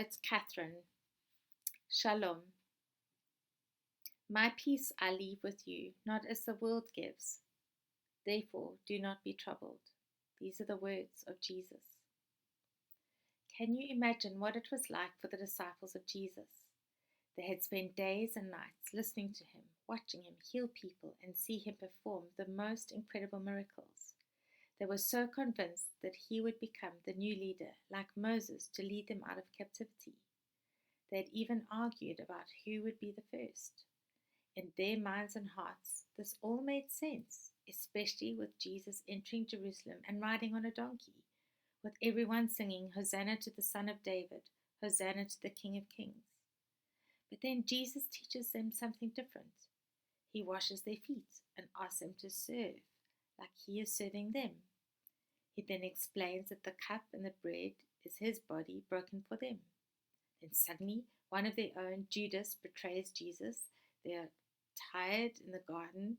it's Catherine. Shalom. My peace I leave with you, not as the world gives. Therefore, do not be troubled. These are the words of Jesus. Can you imagine what it was like for the disciples of Jesus? They had spent days and nights listening to him, watching him heal people, and see him perform the most incredible miracles. They were so convinced that he would become the new leader, like Moses, to lead them out of captivity. They had even argued about who would be the first. In their minds and hearts, this all made sense, especially with Jesus entering Jerusalem and riding on a donkey, with everyone singing, Hosanna to the Son of David, Hosanna to the King of Kings. But then Jesus teaches them something different. He washes their feet and asks them to serve, like he is serving them. He then explains that the cup and the bread is his body broken for them. Then suddenly, one of their own, Judas, betrays Jesus. They are tired in the garden.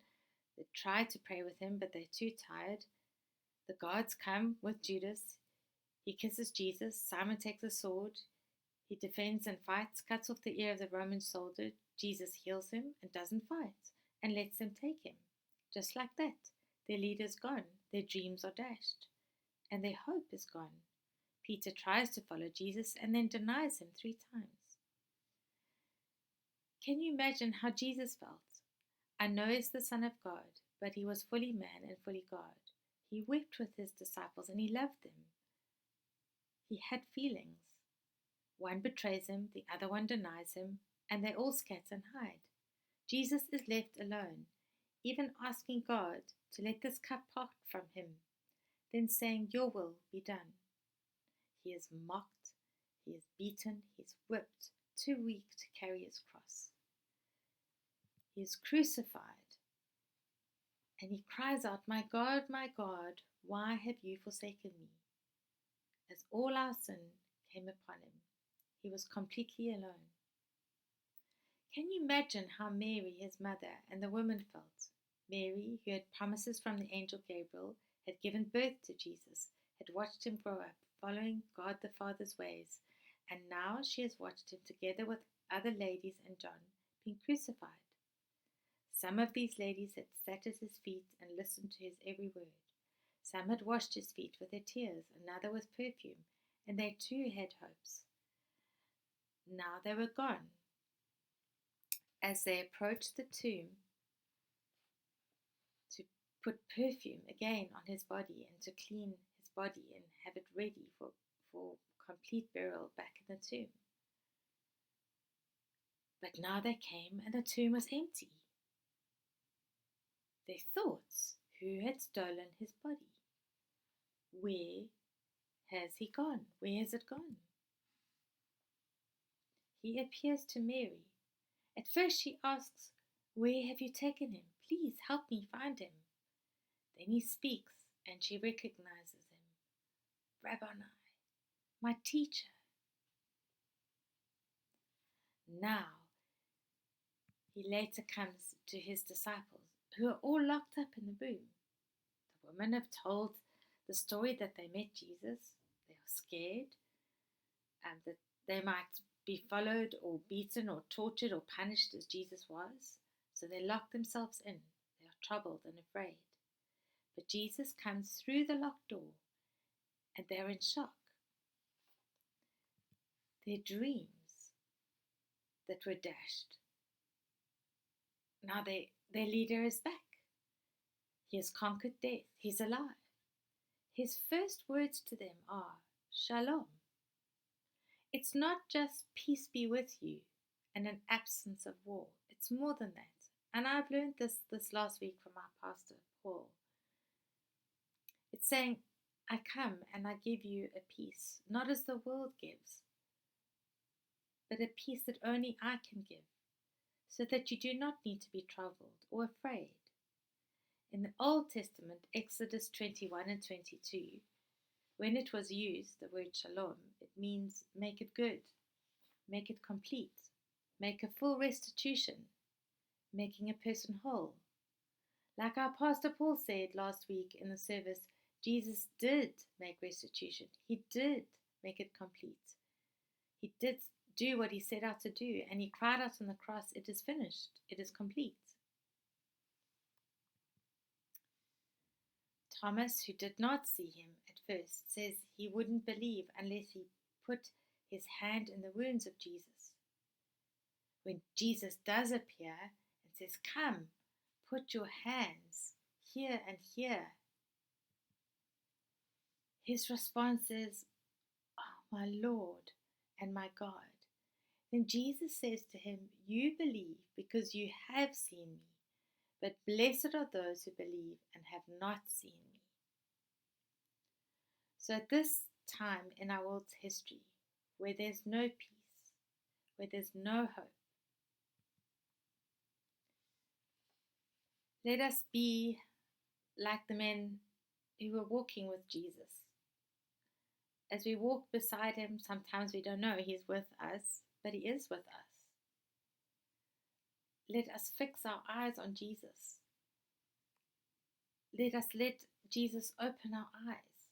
They try to pray with him, but they're too tired. The guards come with Judas. He kisses Jesus. Simon takes a sword. He defends and fights, cuts off the ear of the Roman soldier. Jesus heals him and doesn't fight and lets them take him. Just like that, their leader's gone. Their dreams are dashed. And their hope is gone. Peter tries to follow Jesus and then denies him 3 times. Can you imagine how Jesus felt? I know he's the Son of God, but he was fully man and fully God. He wept with his disciples and he loved them. He had feelings. One betrays him, the other one denies him, and they all scatter and hide. Jesus is left alone, even asking God to let this cup part from him, then saying, your will be done. He is mocked, he is beaten, he is whipped, too weak to carry his cross. He is crucified, and he cries out, my God, why have you forsaken me? As all our sin came upon him, he was completely alone. Can you imagine how Mary, his mother, and the women felt? Mary, who had promises from the angel Gabriel, had given birth to Jesus, had watched him grow up, following God the Father's ways, and now she has watched him together with other ladies and John being crucified. Some of these ladies had sat at his feet and listened to his every word. Some had washed his feet with their tears, another with perfume, and they too had hopes. Now they were gone. As they approached the tomb to put perfume again on his body and to clean his body and have it ready for complete burial back in the tomb. But now they came and the tomb was empty. Their thoughts, who had stolen his body? Where has he gone? Where has it gone? He appears to Mary. At first she asks, where have you taken him? Please help me find him. Then he speaks and she recognizes him. Rabboni, my teacher. Now, he later comes to his disciples, who are all locked up in the room. The women have told the story that they met Jesus. They are scared that they might be followed or beaten or tortured or punished as Jesus was. So they lock themselves in. They are troubled and afraid. But Jesus comes through the locked door and they're in shock. Their dreams that were dashed. Now their leader is back. He has conquered death. He's alive. His first words to them are, Shalom. It's not just peace be with you and an absence of war. It's more than that. And I've learned this last week from our pastor, Paul. It's saying, I come and I give you a peace, not as the world gives, but a peace that only I can give, so that you do not need to be troubled or afraid. In the Old Testament, Exodus 21 and 22, when it was used, the word shalom, it means make it good, make it complete, make a full restitution, making a person whole. Like our Pastor Paul said last week in the service, Jesus did make restitution. He did make it complete. He did do what he set out to do, and he cried out on the cross, "It is finished, it is complete." Thomas, who did not see him at first, says he wouldn't believe unless he put his hand in the wounds of Jesus. When Jesus does appear and says, "Come, put your hands here and here," his response is, "Oh, my Lord and my God." Then Jesus says to him, "You believe because you have seen me, but blessed are those who believe and have not seen me." So at this time in our world's history, where there's no peace, where there's no hope, let us be like the men who were walking with Jesus. As we walk beside him, sometimes we don't know he's with us, but he is with us. Let us fix our eyes on Jesus. Let us let Jesus open our eyes.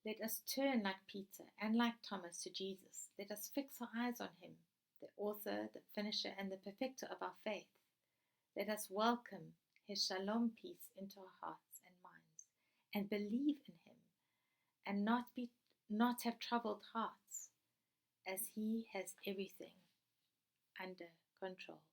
Let us turn like Peter and like Thomas to Jesus. Let us fix our eyes on him, the author, the finisher, and the perfecter of our faith. Let us welcome his shalom peace into our hearts and minds, and believe in him, and not have troubled hearts, as he has everything under control.